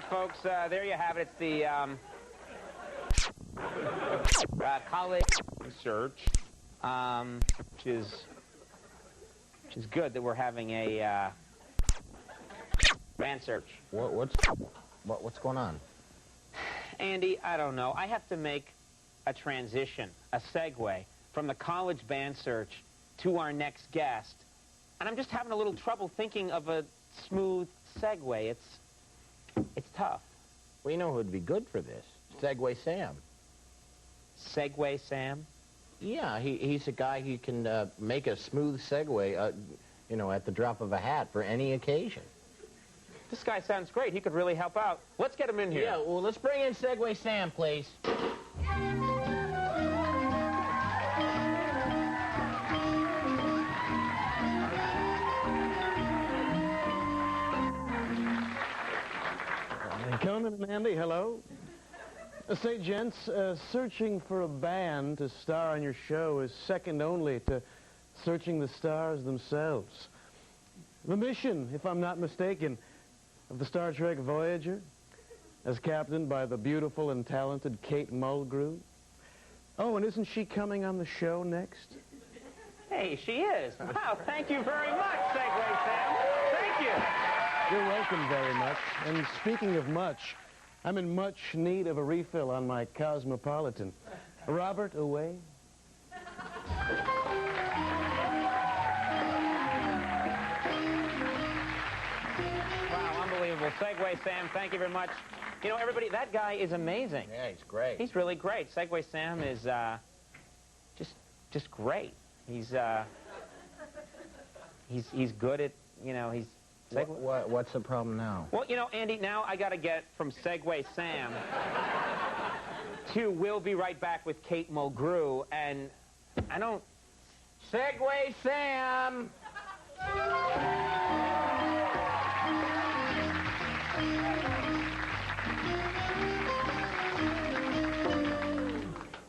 right, folks, there you have it. It's the college search, which is good that we're having a band search. What's going on? Andy, I don't know. I have to make a transition, a segue from the college band search to our next guest, and I'm just having a little trouble thinking of a smooth segue. It's tough. Well, you know who would be good for this? Segue Sam. Segue Sam? Yeah, he's a guy who can make a smooth segue, you know, at the drop of a hat for any occasion. This guy sounds great. He could really help out. Let's get him in here. Yeah, well, let's bring in Segue Sam, please. Conan and Andy, hello. Say, gents, searching for a band to star on your show is second only to searching the stars themselves. The mission, if I'm not mistaken, of the Star Trek Voyager, as captained by the beautiful and talented Kate Mulgrew. Oh, and isn't she coming on the show next? Hey, she is. Wow, thank you very much, Segue Sam. Thank you. You're welcome very much. And speaking of much, I'm in much need of a refill on my Cosmopolitan. Robert, away. Wow, unbelievable. Segue Sam, thank you very much. You know, everybody, that guy is amazing. Yeah, he's great. He's really great. Segue Sam is just great. He's good at, you know, he's... What's the problem now? Well, you know, Andy, now I got to get from Segue Sam to We'll Be Right Back with Kate Mulgrew, and I don't... Segue Sam!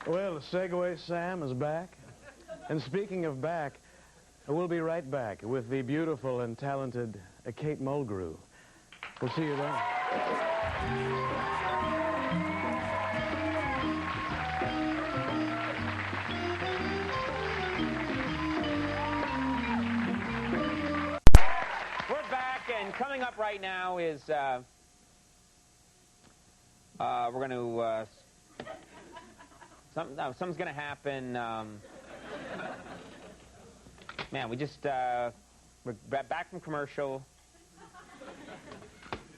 Well, Segue Sam is back. And speaking of back, we'll be right back with the beautiful and talented Kate Mulgrew. We'll see you then. We're back, and coming up right now is, we're going to, something's going to happen. Man, we just, we're back from commercial.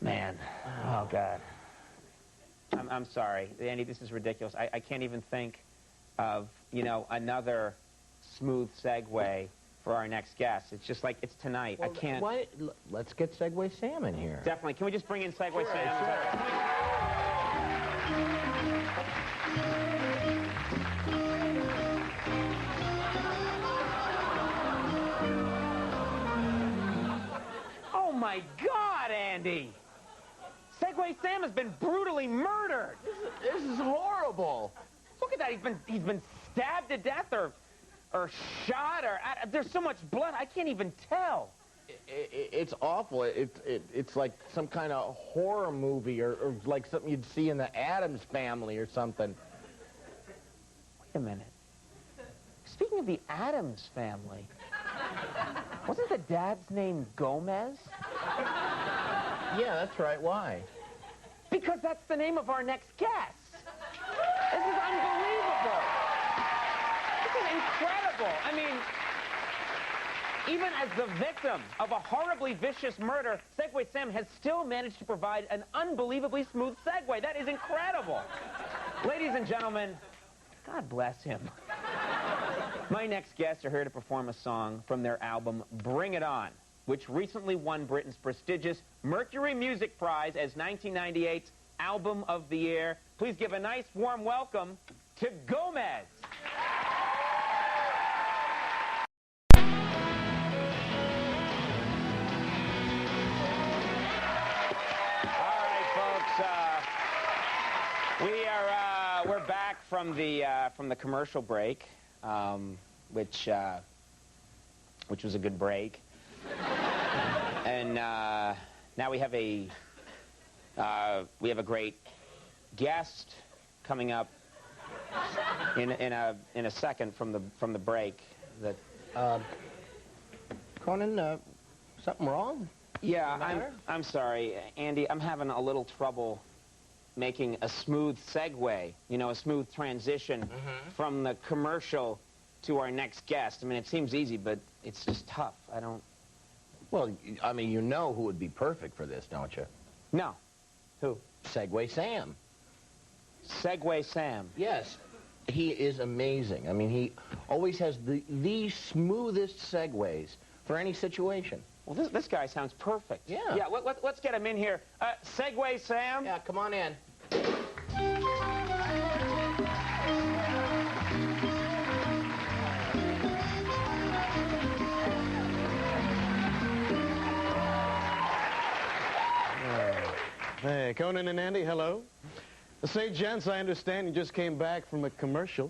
Man, oh, God. I'm sorry. Andy, this is ridiculous. I can't even think of, you know, another smooth segue for our next guest. It's just like, it's tonight. Well, I can't... Let's get Segue Sam in here. Definitely. Can we just bring in Segue Sam? Sure. Oh, my God, Andy! Segue Sam has been brutally murdered! This is horrible! Look at that. He's been stabbed to death or shot or... there's so much blood, I can't even tell. It's awful. It's like some kind of horror movie or like something you'd see in the Addams Family or something. Wait a minute. Speaking of the Addams Family, wasn't the dad's name Gomez? Yeah, that's right. Why? Because that's the name of our next guest. This is unbelievable. This is incredible. I mean, even as the victim of a horribly vicious murder, Segue Sam has still managed to provide an unbelievably smooth segue. That is incredible. Ladies and gentlemen, God bless him. My next guests are here to perform a song from their album, Bring It On, which recently won Britain's prestigious Mercury Music Prize as 1998's Album of the Year. Please give a nice, warm welcome to Gomez. All right, folks. We're back from the commercial break, which was a good break. And now we have a We have a great guest coming up in a second from the break. Conan, something wrong? Yeah, I'm sorry, Andy. I'm having a little trouble making a smooth segue. You know, a smooth transition from the commercial to our next guest. I mean, it seems easy, but it's just tough. I don't... Well, I mean, you know who would be perfect for this, don't you? No. Who? Segue Sam. Segue Sam. Yes. He is amazing. I mean, he always has the smoothest segues for any situation. Well, this guy sounds perfect. Yeah. Yeah, let's get him in here. Segue Sam. Yeah, come on in. Hey, Conan and Andy, hello. Say, gents, I understand you just came back from a commercial.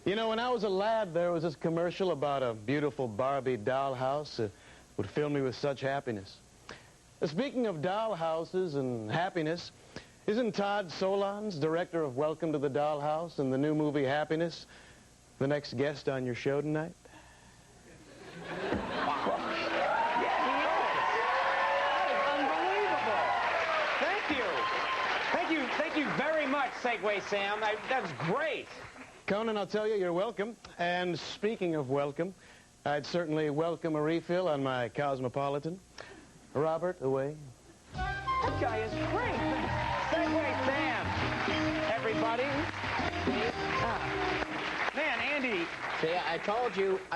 You know, when I was a lad, there was this commercial about a beautiful Barbie dollhouse that would fill me with such happiness. Speaking of dollhouses and happiness, isn't Todd Solondz, director of Welcome to the Dollhouse and the new movie Happiness, the next guest on your show tonight? Thank you very much, Segue Sam. That's great. Conan, I'll tell you, you're welcome. And speaking of welcome, I'd certainly welcome a refill on my Cosmopolitan. Robert, away. That guy is great. Segue Sam, everybody. Man, Andy. See, I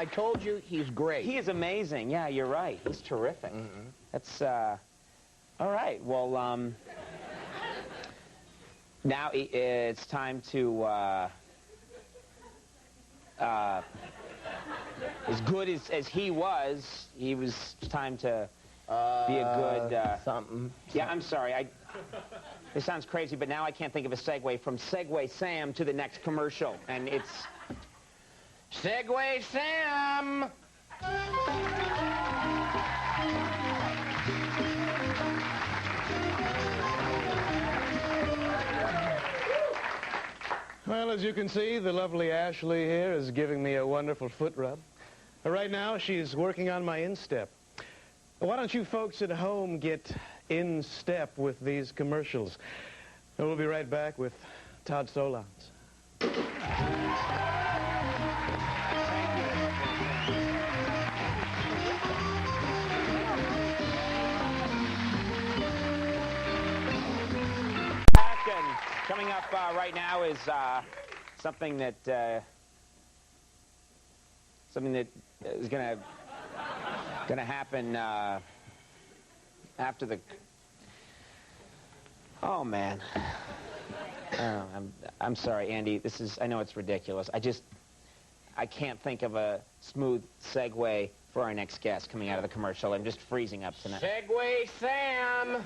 told you he's great. He is amazing. Yeah, you're right. He's terrific. That's, all right. Well, now it's time to, as good as he was time to be a good... something. Yeah, I'm sorry. This sounds crazy, but now I can't think of a segue from Segue Sam to the next commercial, and it's... Segue Sam! Well, as you can see, the lovely Ashley here is giving me a wonderful foot rub. Right now, she's working on my instep. Why don't you folks at home get in step with these commercials? And we'll be right back with Todd Solondz. Coming up right now is something that is gonna happen after the. Oh man. Oh, I'm sorry, Andy. I know it's ridiculous. I can't think of a smooth segue for our next guest coming out of the commercial. I'm just freezing up tonight. Segue Sam!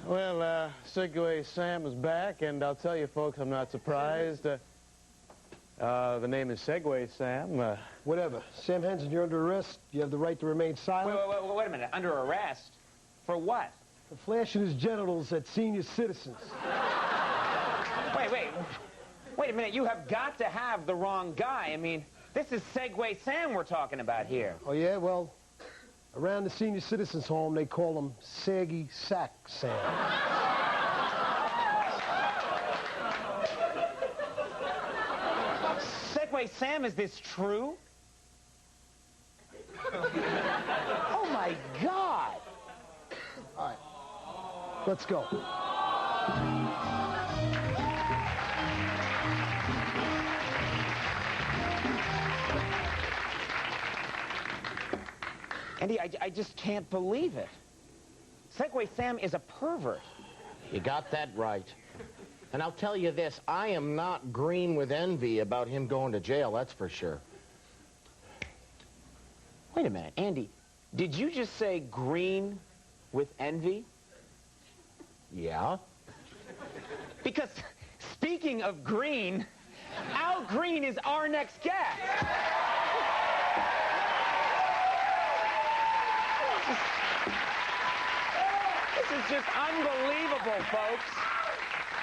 Well, Segue Sam is back, and I'll tell you, folks, I'm not surprised. The name is Segue Sam. Whatever. Sam Henson, you're under arrest. You have the right to remain silent. Wait a minute. Under arrest? For what? For flashing his genitals at senior citizens. Wait a minute. You have got to have the wrong guy. I mean, this is Segue Sam we're talking about here. Oh, yeah? Well, around the senior citizens' home, they call him Saggy Sack Sam. Segue Sam, is this true? Oh, my God. All right. Let's go. Andy, I just can't believe it. Segue Sam is a pervert. You got that right. And I'll tell you this, I am not green with envy about him going to jail, that's for sure. Wait a minute, Andy, did you just say green with envy? Yeah? Because speaking of green, Al Green is our next guest. This is just unbelievable, folks.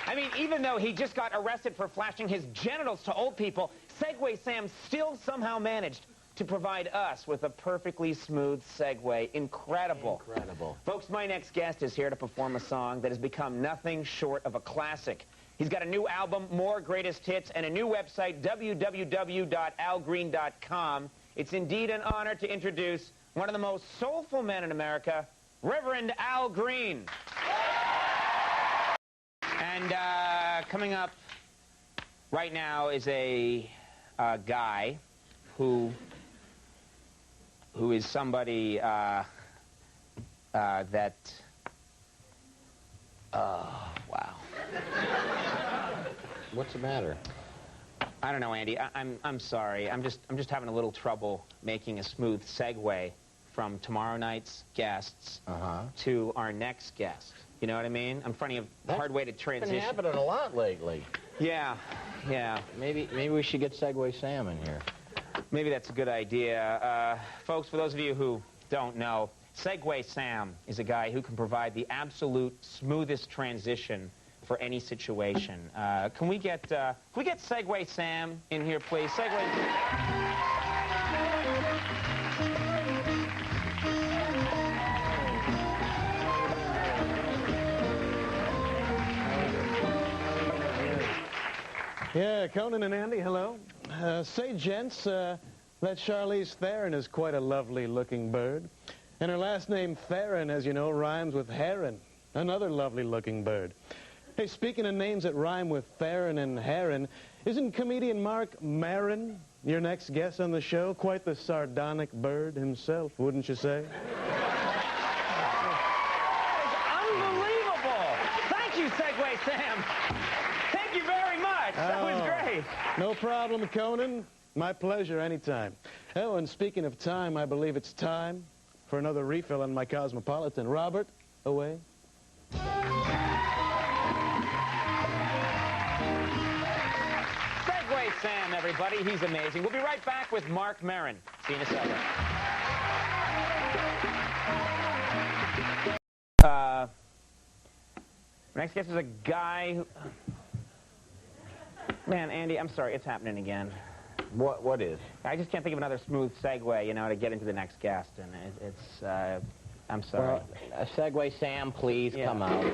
I mean, even though he just got arrested for flashing his genitals to old people, Segue Sam still somehow managed to provide us with a perfectly smooth segue. Incredible. Incredible. Folks, my next guest is here to perform a song that has become nothing short of a classic. He's got a new album, more greatest hits, and a new website, www.algreen.com. It's indeed an honor to introduce one of the most soulful men in America, Reverend Al Green. And coming up right now is a guy who is somebody that... wow. What's the matter? I don't know, Andy. I'm sorry. I'm just having a little trouble making a smooth segue from tomorrow night's guests to our next guest. You know what I mean? I'm finding a hard way to transition. It's been happening a lot lately. Yeah. Maybe we should get Segue Sam in here. Maybe that's a good idea. Folks, for those of you who don't know, Segue Sam is a guy who can provide the absolute smoothest transition for any situation. Can we get Segue Sam in here, please? Segue. Yeah, Conan and Andy, hello. Say, gents, that Charlize Theron is quite a lovely-looking bird. And her last name, Theron, as you know, rhymes with heron, another lovely-looking bird. Hey, speaking of names that rhyme with Theron and heron, isn't comedian Mark Maron your next guest on the show? Quite the sardonic bird himself, wouldn't you say? Unbelievable! Thank you, Segue Sam. Thank you very much. That was great. No problem, Conan. My pleasure, anytime. Oh, and speaking of time, I believe it's time for another refill on my Cosmopolitan. Robert, away. Segue Sam, everybody. He's amazing. We'll be right back with Mark Maron. See you in a second. Next guest is a guy who... Man, Andy, I'm sorry. It's happening again. What is? I just can't think of another smooth segue, you know, to get into the next guest, and I'm sorry. Well, Segue Sam, please come out.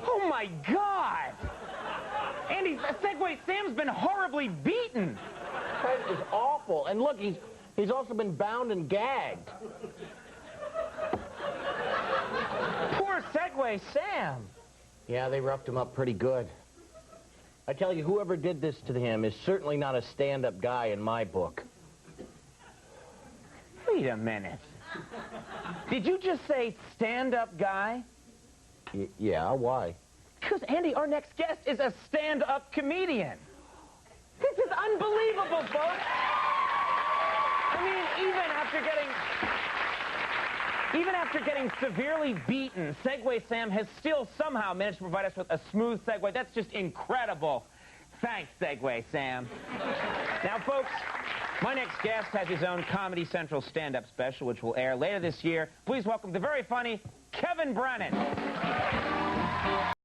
Oh my God! Andy, Segue Sam's been horribly beaten. That is awful. And look, he's also been bound and gagged. Poor Segue Sam. Yeah, they roughed him up pretty good. I tell you, whoever did this to him is certainly not a stand-up guy in my book. Wait a minute. Did you just say stand-up guy? Yeah, why? Because, Andy, our next guest is a stand-up comedian. This is unbelievable, folks. I mean, even after getting severely beaten, Segue Sam has still somehow managed to provide us with a smooth segue. That's just incredible. Thanks, Segue Sam. Now, folks, my next guest has his own Comedy Central stand-up special, which will air later this year. Please welcome the very funny Kevin Brennan.